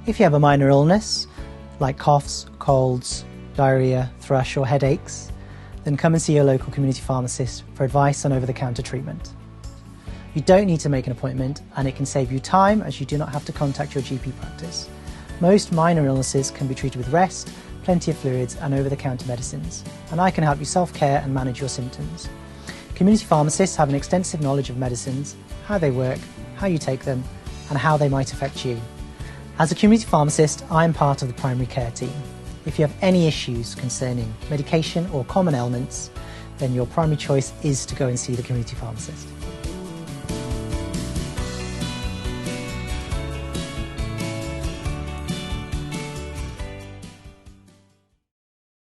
If you have a minor illness, like coughs, colds, diarrhoea, thrush or headaches, then come and see your local community pharmacist for advice on over-the-counter treatment. You don't need to make an appointment, and it can save you time as you do not have to contact your GP practice. Most minor illnesses can be treated with rest, plenty of fluids and over-the-counter medicines, and I can help you self-care and manage your symptoms. Community pharmacists have an extensive knowledge of medicines, how they work, how you take them, and how they might affect you. As a community pharmacist, I am part of the primary care team. If you have any issues concerning medication or common ailments, then your primary choice is to go and see the community pharmacist.